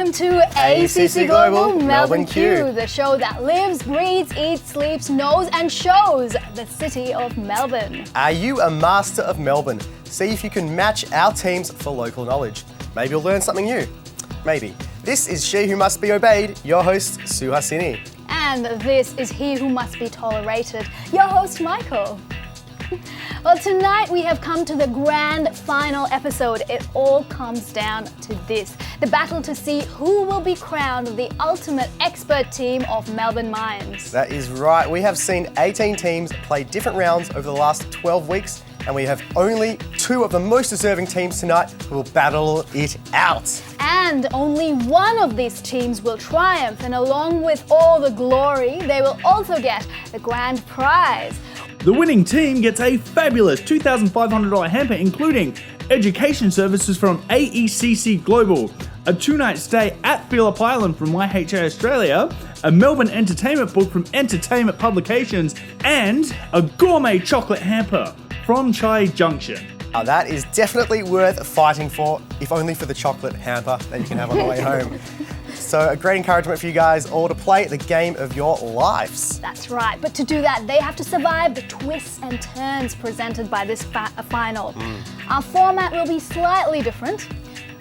welcome to AECC Global Melbourne Q, the show that lives, breathes, eats, sleeps, knows and shows the city of Melbourne. Are you a master of Melbourne? See if you can match our teams for local knowledge. Maybe you'll learn something new. Maybe. This is She Who Must Be Obeyed, your host, Suhasini. And this is He Who Must Be Tolerated, your host, Michael. Well, tonight we have come to the grand final episode. It all comes down to this, the battle to see who will be crowned the ultimate expert team of Melbourne Minds. That is right. We have seen 18 teams play different rounds over the last 12 weeks, and we have only 2 of the most deserving teams tonight who will battle it out. And only one of these teams will triumph, and along with all the glory, they will also get the grand prize. The winning team gets a fabulous $2,500 hamper, including education services from AECC Global, a 2-night stay at Phillip Island from YHA Australia, a Melbourne entertainment book from Entertainment Publications, and a gourmet chocolate hamper from Junction. That is definitely worth fighting for, if only for the chocolate hamper that you can have on the way home. So a great encouragement for you guys all to play the game of your lives. That's right, but to do that, they have to survive the twists and turns presented by this final. Our format will be slightly different.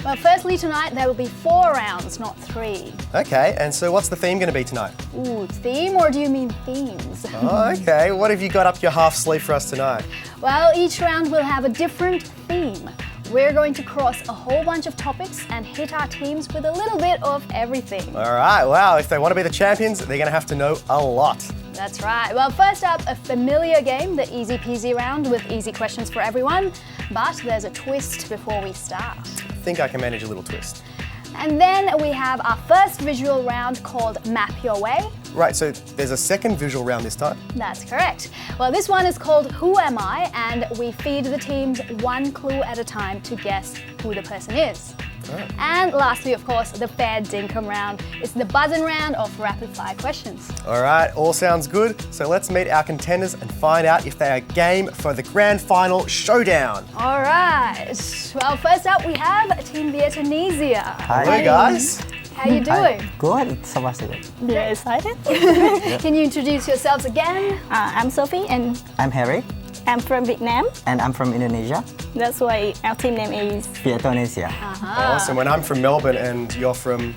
Well, firstly tonight, there will be 4 rounds, not 3. Okay, and so what's the theme going to be tonight? Ooh, theme, or do you mean themes? Oh, okay. What have you got up your half sleeve for us tonight? Well, each round will have a different theme. We're going to cross a whole bunch of topics and hit our teams with a little bit of everything. All right, wow. If they want to be the champions, they're going to have to know a lot. That's right. Well, first up, a familiar game, the easy peasy round with easy questions for everyone. But there's a twist before we start. I think I can manage a little twist. And then we have our first visual round called Map Your Way. Right, so there's a second visual round this time? That's correct. Well, this one is called Who Am I? And we feed the teams 1 clue at a time to guess who the person is. Oh. And lastly, of course, the fair dinkum round. It's the buzz-in round of rapid-fire questions. All right, all sounds good. So let's meet our contenders and find out if they are game for the grand final showdown. All right. Well, first up, we have Team Vietnamese. Hi. Hello, guys. How you doing? Good, so much good. Very excited. Can you introduce yourselves again? I'm Sophie and I'm Harry, I'm from Vietnam. and I'm from Indonesia, That's why our team name is. Vietnamese. Awesome. When I'm from Melbourne and you're from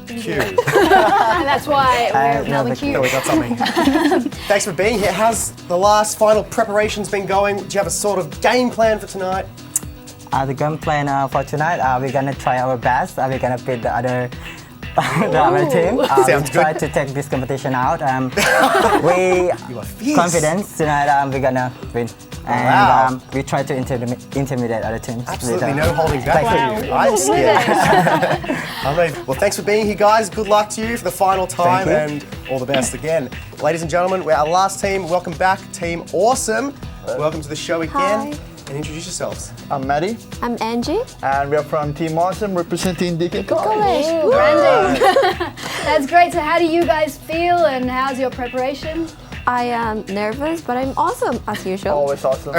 Q. And that's why we're Melbourne Q. We got something. Thanks for being here. How's the last final preparations been going? Do you have a sort of game plan for tonight? The game plan for tonight, we're gonna try our best. We're gonna beat the other team. Sounds we try good. to take this competition out. We You are fierce. confident tonight. We're gonna win. And Wow. we try to intimidate other teams. Absolutely later. no holding back for you. I'm scared. Amazing. Well, thanks for being here, guys. Good luck to you for the final time, Thank and all the best again. Ladies and gentlemen, we're our last team. Welcome back, Team Awesome. Welcome to the show again. Hi. And introduce yourselves. I'm Maddie, I'm Angie. and we're from Team Awesome, representing Deakin College. Ooh, branding. That's great. So how do you guys feel and how's your preparation? I am nervous, but I'm awesome as usual. Always awesome.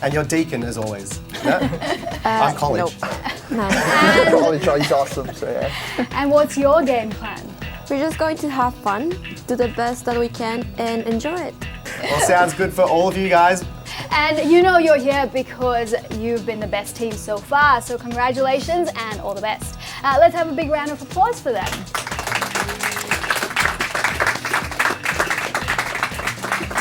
And you're Deacon, as always. No? I'm college. No. College is awesome, so yeah. And what's your game plan? We're just going to have fun, do the best that we can, and enjoy it. Well, sounds good for all of you guys. And you know you're here because you've been the best team so far. So congratulations and all the best. Let's have a big round of applause for them.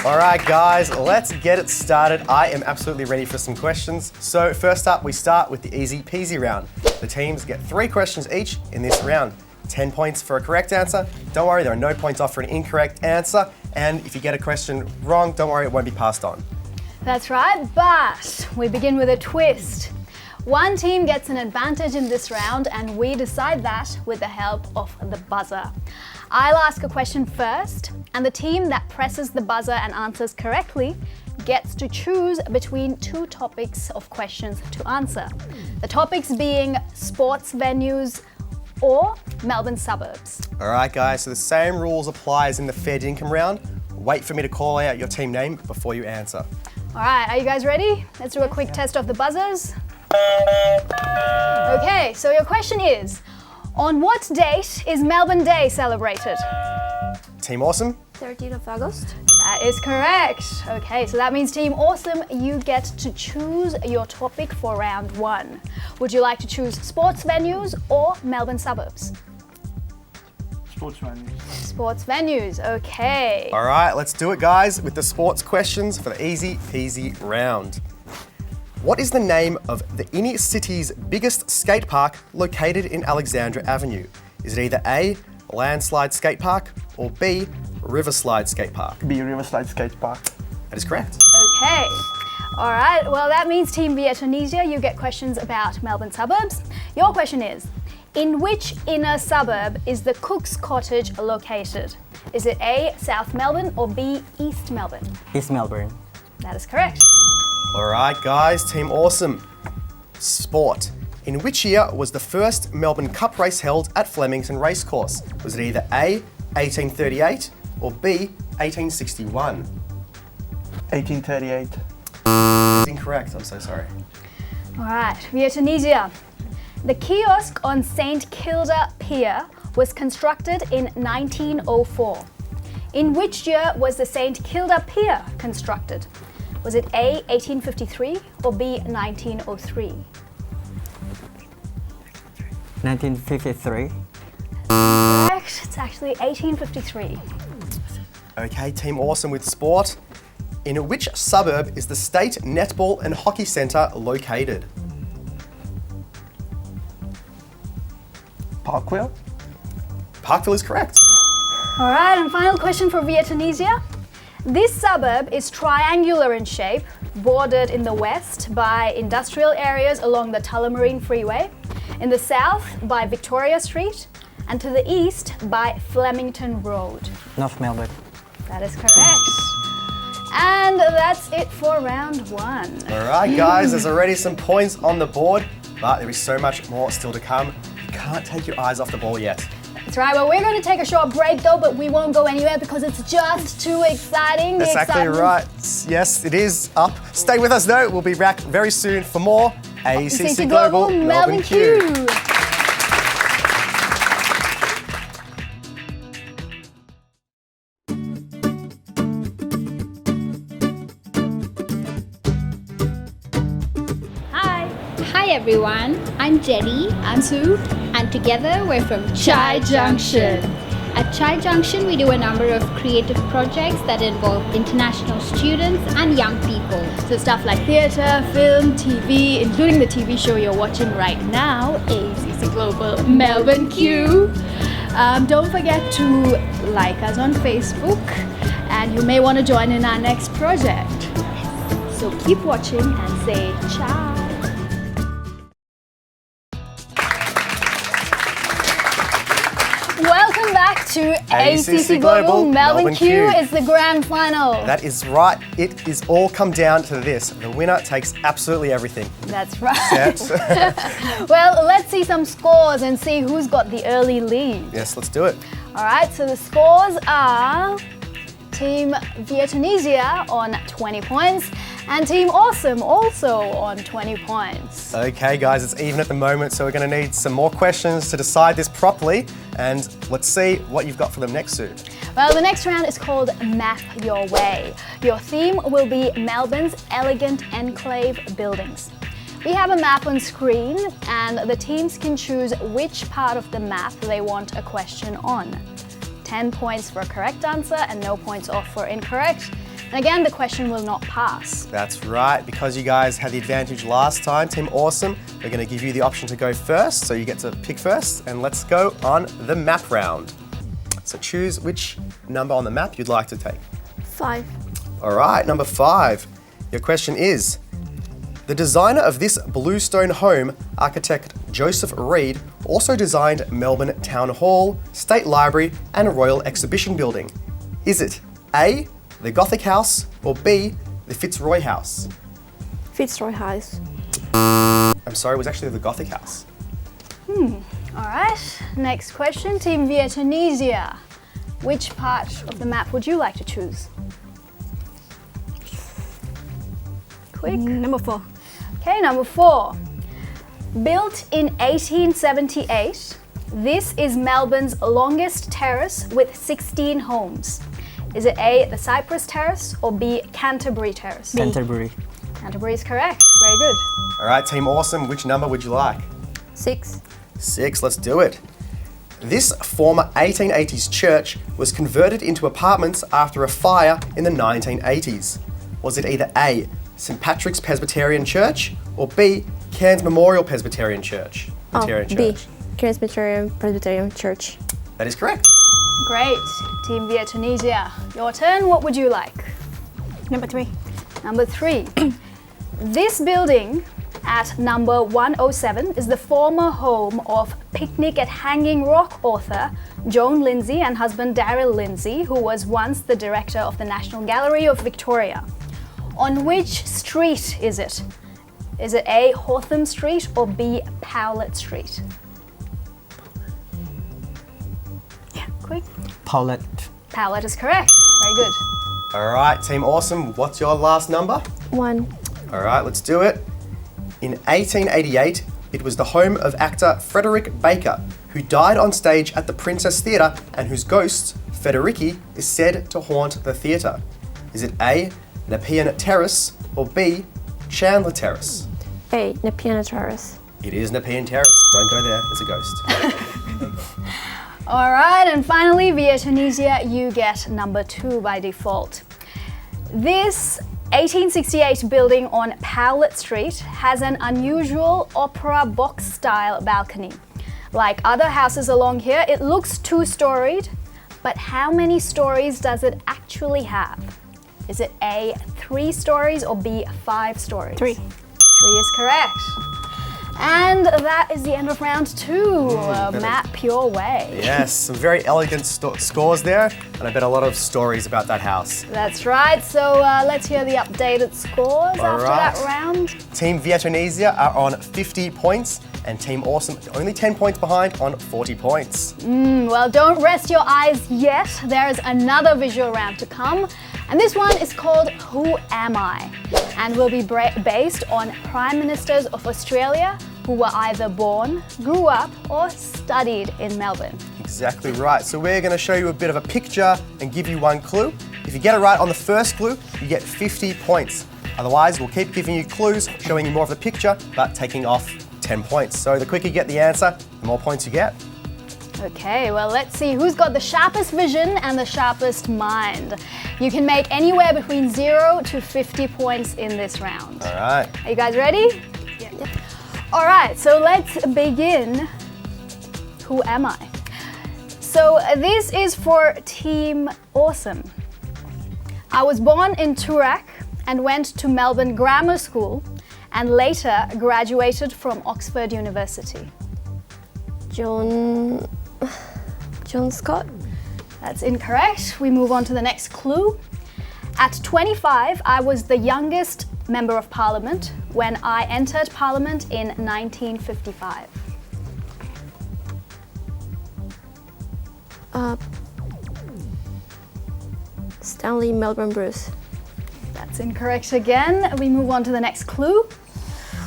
All right, guys, let's get it started. I am absolutely ready for some questions. So first up, we start with the easy peasy round. The teams get 3 questions each in this round. 10 points for a correct answer. Don't worry, there are no points off for an incorrect answer. And if you get a question wrong, don't worry, it won't be passed on. That's right, but we begin with a twist. One team gets an advantage in this round and we decide that with the help of the buzzer. I'll ask a question first, and the team that presses the buzzer and answers correctly gets to choose between 2 topics of questions to answer. The topics being sports venues or Melbourne suburbs. All right, guys, so the same rules apply as in the fair dinkum round. Wait for me to call out your team name before you answer. All right, are you guys ready? Let's do a quick test of the buzzers. Okay, so your question is, On what date is Melbourne Day celebrated? Team Awesome? 13th of August. That is correct. Okay, so that means Team Awesome, you get to choose your topic for round 1. Would you like to choose sports venues or Melbourne suburbs? Sports venues. Sports venues, okay. All right, let's do it, guys, with the sports questions for the easy peasy round. What is the name of the inner city's biggest skate park located in Alexandra Avenue? Is it either A, Landslide Skate Park, or B, Riverslide Skate Park? Be Riverside Skate Park. That is correct. Okay. All right, well, that means Team Vietnamese, you get questions about Melbourne suburbs. Your question is, in which inner suburb is the Cook's Cottage located? Is it A, South Melbourne, or B, East Melbourne? East Melbourne. That is correct. All right, guys, Team Awesome. Sport. In which year was the first Melbourne Cup race held at Flemington Racecourse? Was it either A, 1838, or B, 1861? 1838. It's incorrect, I'm so sorry. All right, Vietnamese. The kiosk on St Kilda Pier was constructed in 1904. In which year was the St Kilda Pier constructed? Was it A, 1853, or B, 1903? 1953. Correct, it's actually 1853. Okay, Team Awesome with sport. In which suburb is the State Netball and Hockey Centre located? Parkville. Parkville is correct. All right, and final question for Vietnamese. This suburb is triangular in shape, bordered in the west by industrial areas along the Tullamarine Freeway, in the south by Victoria Street, and to the east by Flemington Road. North Melbourne. That is correct. And that's it for round 1. All right, guys, there's already some points on the board, but there is so much more still to come. You can't take your eyes off the ball yet. That's right, well, we're going to take a short break though, but we won't go anywhere because it's just too exciting. That's exactly right. Yes, it is up. Stay with us though. We'll be back very soon for more AECC Global Melbourne Q. Hi everyone, I'm Jenny. I'm Sue. And together we're from Chai Junction. At Chai Junction we do a number of creative projects that involve international students and young people. So stuff like theatre, film, TV, including the TV show you're watching right now, AECC Global Melbourne Q. Don't forget to like us on Facebook and you may want to join in our next project. So keep watching and say ciao. Welcome back to AECC Global Melbourne Q. It's the grand final. That is right. It is all come down to this. The winner takes absolutely everything. That's right. Set. Well, let's see some scores and see who's got the early lead. Yes, let's do it. All right, so the scores are Team Vietnamese on 20 points and Team Awesome also on 20 points. Okay, guys, it's even at the moment, so we're going to need some more questions to decide this properly. And let's see what you've got for them next, Sue. Well, the next round is called Map Your Way. Your theme will be Melbourne's elegant enclave buildings. We have a map on screen and the teams can choose which part of the map they want a question on. 10 points for a correct answer and no points off for incorrect. And again, the question will not pass. That's right, because you guys had the advantage last time, Team Awesome, we're going to give you the option to go first, so you get to pick first, and let's go on the map round. So choose which number on the map you'd like to take. 5. All right, number 5. Your question is, the designer of this bluestone home, architect Joseph Reed, also designed Melbourne Town Hall, State Library, and Royal Exhibition Building. Is it A, the Gothic House, or B, the Fitzroy House? Fitzroy House. I'm sorry, it was actually the Gothic House. All right, next question, Team Vietnamese. Which part of the map would you like to choose? Quick. Number 4. Okay, number 4. Built in 1878, This is Melbourne's longest terrace with 16 homes. Is it A, the Cypress Terrace, or B, Canterbury Terrace? Canterbury. Canterbury is correct. Very good. All right, Team Awesome, which number would you like? 6. 6, let's do it. This former 1880s church was converted into apartments after a fire in the 1980s. Was it either A, St Patrick's Presbyterian Church, or B, Cairns Memorial Presbyterian Church? B. Cairns Presbyterian Church. That is correct. Great. Team Via Tunisia, your turn. What would you like? Number 3. Number 3. This building at number 107 is the former home of Picnic at Hanging Rock author Joan Lindsay and husband Daryl Lindsay, who was once the director of the National Gallery of Victoria. On which street is it? Is it A, Hawthorne Street, or B, Powlett Street? Yeah, quick. Powlett. Powlett is correct. Very good. All right, Team Awesome, what's your last number? 1. All right, let's do it. In 1888, it was the home of actor Frederick Baker, who died on stage at the Princess Theatre and whose ghost, Federici, is said to haunt the theatre. Is it A, Nepean Terrace, or B, Chandler Terrace? A. Nepean Terrace. It is Nepean Terrace. Don't go there, it's a ghost. All right, and finally, Via Tunisia, you get number 2 by default. This 1868 building on Powlett Street has an unusual opera box style balcony. Like other houses along here, it looks 2-storied, but how many stories does it actually have? Is it A, 3 stories, or B, 5 stories? 3. 3 is correct. And that is the end of round 2. Map your way. Yes, some very elegant scores there, and I bet a lot of stories about that house. That's right. So let's hear the updated scores after right. that round. Team Via Tunisia are on 50 points, and Team Awesome only 10 points behind on 40 points. Well, don't rest your eyes yet. There is another visual round to come. And this one is called Who Am I? And will be based on Prime Ministers of Australia who were either born, grew up, or studied in Melbourne. Exactly right. So we're going to show you a bit of a picture and give you one clue. If you get it right on the first clue, you get 50 points. Otherwise, we'll keep giving you clues, showing you more of the picture, but taking off 10 points. So the quicker you get the answer, the more points you get. Okay, well, let's see who's got the sharpest vision and the sharpest mind. You can make anywhere between 0 to 50 points in this round. All right. Are you guys ready? Yeah. All right, so let's begin. Who am I? So this is for Team Awesome. I was born in Toorak and went to Melbourne Grammar School and later graduated from Oxford University. John Scott. That's incorrect. We move on to the next clue. At 25, I was the youngest Member of Parliament when I entered Parliament in 1955. Stanley Melbourne Bruce. That's incorrect again. We move on to the next clue.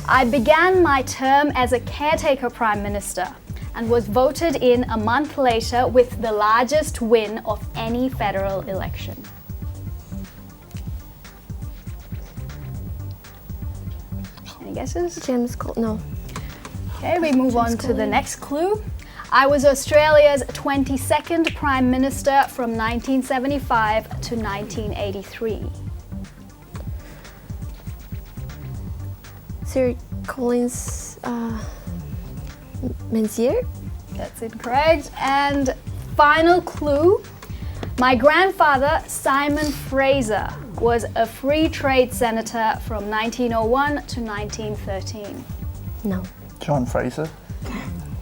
I began my term as a caretaker Prime Minister and was voted in a month later with the largest win of any federal election. Any guesses? James Cole. No. Okay, we move on to the next clue. I was Australia's 22nd Prime Minister from 1975 to 1983. Sir Collins Menzies. That's incorrect. And final clue. My grandfather, Simon Fraser, was a free trade senator from 1901 to 1913. No. John Fraser.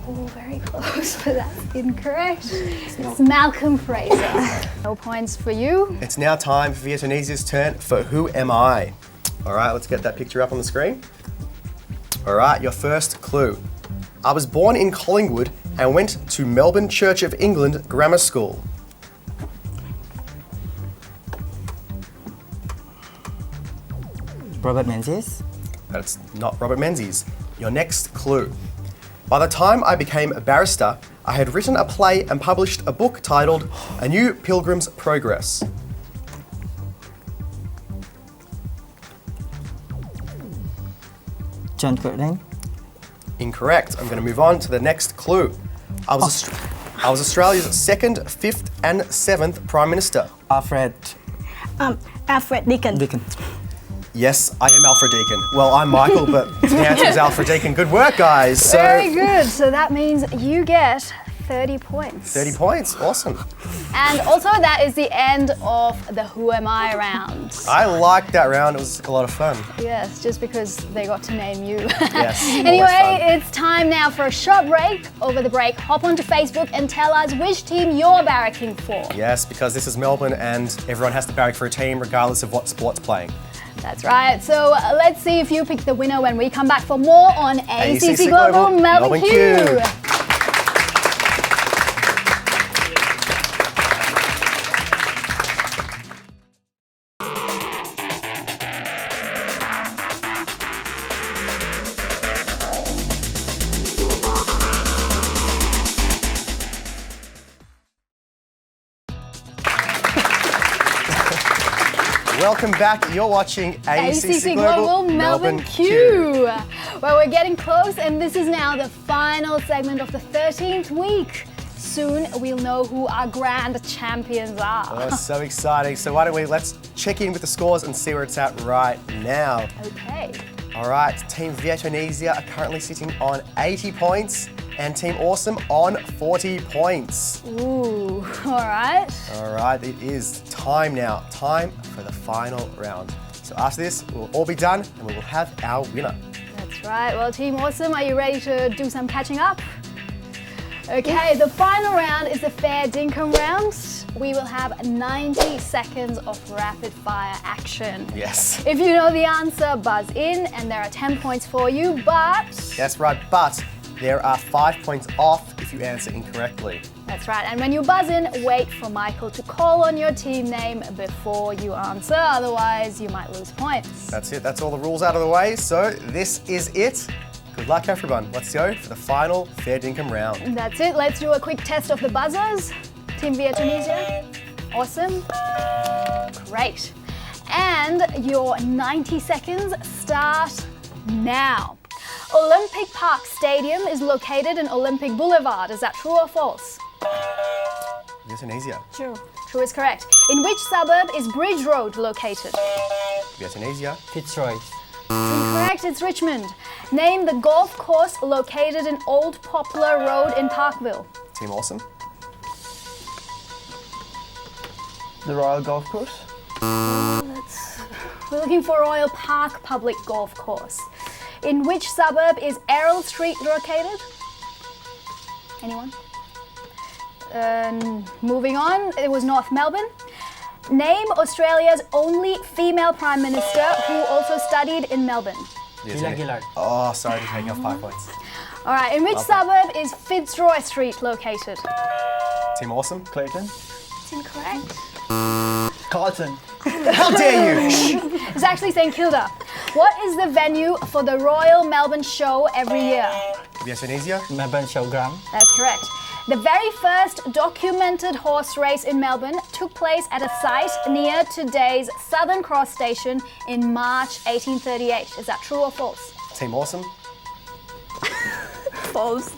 Oh, very close, but that's incorrect. It's Malcolm Fraser. No points for you. It's now time for Via Tunisia's turn for Who Am I? All right, let's get that picture up on the screen. All right, your first clue. I was born in Collingwood and went to Melbourne Church of England Grammar School. Robert Menzies. That's not Robert Menzies. Your next clue. By the time I became a barrister, I had written a play and published a book titled A New Pilgrim's Progress. John Curtin. Incorrect. I'm going to move on to the next clue. I was Australia's 2nd, 5th and 7th Prime Minister. Alfred Alfred Deakin. Yes, I am Alfred Deakin. Well, I'm Michael, but the answer is Alfred Deakin. Good work, guys. So, Very good. So that means you get 30 points. 30 points. Awesome. And also that is the end of the Who Am I round. I liked that round. It was a lot of fun. Yes, just because they got to name you. Yes. Anyway, always fun. it's time now for a short break. Over the break, hop onto Facebook and tell us which team you're barracking for. Yes, because this is Melbourne and everyone has to barrack for a team regardless of what sport's playing. That's right. So let's see if you pick the winner when we come back for more on AECC Global Melbourne Q. Welcome back. You're watching AECC Global Melbourne Q. Well, we're getting close, and this is now the final segment of the 13th week. Soon we'll know who our grand champions are. Oh, so exciting. So why don't let's check in with the scores and see where it's at right now. Okay. All right, Team Vietnamese are currently sitting on 80 points and Team Awesome on 40 points. Ooh, all right. All right, it is time now. Time for the final round. So after this, we'll all be done and we will have our winner. That's right. Well, Team Awesome, are you ready to do some catching up? Okay, the final round is the fair dinkum round. We will have 90 seconds of rapid fire action. Yes. If you know the answer, buzz in, and there are 10 points for you, but... That's right, but there are 5 points off if you answer incorrectly. That's right, and when you buzz in, wait for Michael to call on your team name before you answer, otherwise you might lose points. That's it, that's all the rules out of the way, so this is it. Good luck, everyone. Let's go for the final fair dinkum round. That's it, let's do a quick test of the buzzers. Team Vietnamese, awesome, great. And your 90 seconds start now. Olympic Park Stadium is located in Olympic Boulevard. Is that true or false? Vietnamese. True. True is correct. In which suburb is Bridge Road located? Vietnamese. Fitzroy. Incorrect, it's Richmond. Name the golf course located in Old Poplar Road in Parkville. Team Awesome. The Royal Golf Course. We're looking for Royal Park Public Golf Course. In which suburb is Errol Street located? Anyone? Moving on, it was North Melbourne. Name Australia's only female Prime Minister who also studied in Melbourne. Gillard. Oh, sorry to take off 5 points. All right, in which suburb is Fitzroy Street located? Team Awesome. Clayton. It's incorrect. Carlton. How dare you? It's actually St Kilda. What is the venue for the Royal Melbourne Show every year? Vietnamese. Melbourne Showground. That's correct. The very first documented horse race in Melbourne took place at a site near today's Southern Cross Station in March 1838. Is that true or false? Team Awesome. False.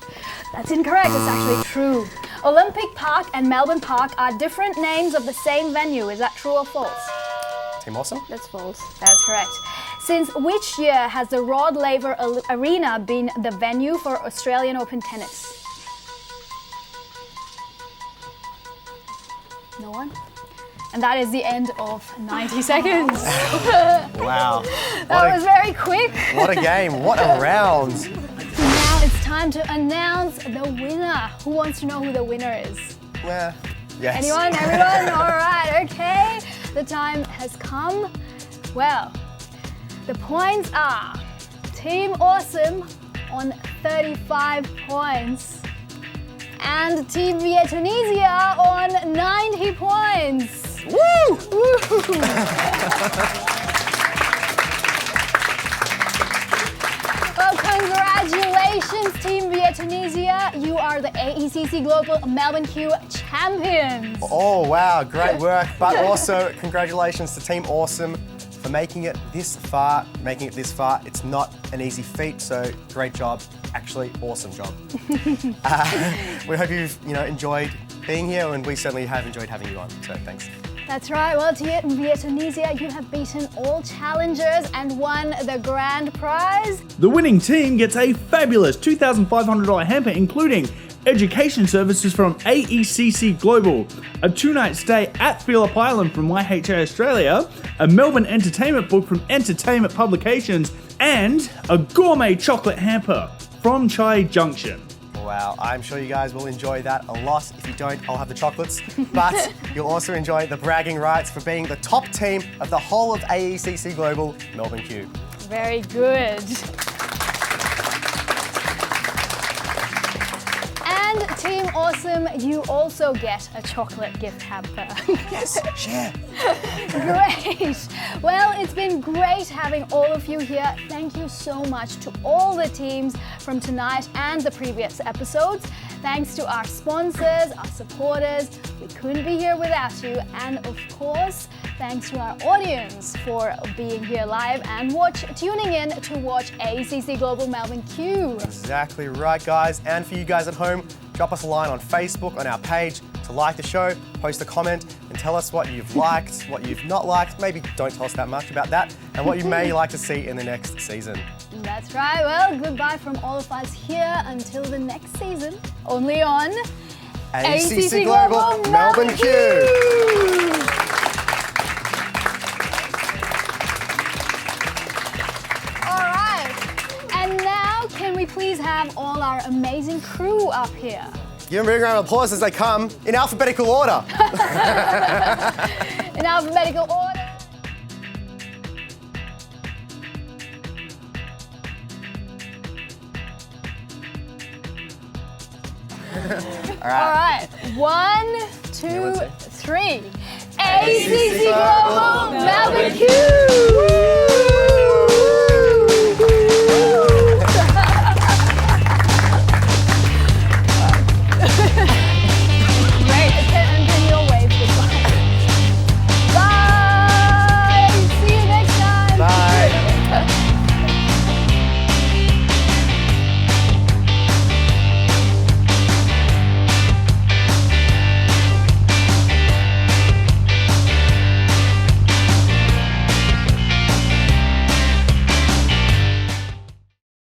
That's incorrect. It's actually true. Olympic Park and Melbourne Park are different names of the same venue. Is that true or false? Team Awesome. That's false. That's correct. Since which year has the Rod Laver Arena been the venue for Australian Open tennis? No one? And that is the end of 90 seconds. Wow. That was very quick. What a game. What a round. Now it's time to announce the winner. Who wants to know who the winner is? Yes. Anyone? Everyone? All right, okay. The time has come. Well, the points are Team Awesome on 35 points and Team Vietnamese on 90 points. Woo! Well, congratulations, Team Vietnamese. Tunisia, you are the AECC Global Melbourne Q champions. Oh wow, great work. But also congratulations to Team Awesome for making it this far. It's not an easy feat, so great job. Actually, awesome job. We hope you've enjoyed being here, and we certainly have enjoyed having you on, so thanks. That's right. Well, via Tunisia, you have beaten all challengers and won the grand prize. The winning team gets a fabulous $2,500 hamper, including education services from AECC Global, a 2-night stay at Phillip Island from YHA Australia, a Melbourne entertainment book from Entertainment Publications, and a gourmet chocolate hamper from Chai Junction. Wow, I'm sure you guys will enjoy that a lot. If you don't, I'll have the chocolates. But you'll also enjoy the bragging rights for being the top team of the whole of AECC Global Melbourne Q. Very good. And Team Awesome, you also get a chocolate gift hamper. Yes, share. Great. Well, it's been great having all of you here. Thank you so much to all the teams from tonight and the previous episodes. Thanks to our sponsors, our supporters. We couldn't be here without you. And of course, thanks to our audience for being here live and tuning in to watch AECC Global Melbourne Q. Exactly right, guys. And for you guys at home, drop us a line on Facebook on our page to like the show, post a comment and tell us what you've liked, what you've not liked. Maybe don't tell us that much about that, and what you may like to see in the next season. That's right. Well, goodbye from all of us here until the next season. Only on AECC Global Melbourne Q. Can we please have all our amazing crew up here? Give them a big round of applause as they come in alphabetical order. In alphabetical order. All right. 1, 2, 3. AECC Global Melbourne Q.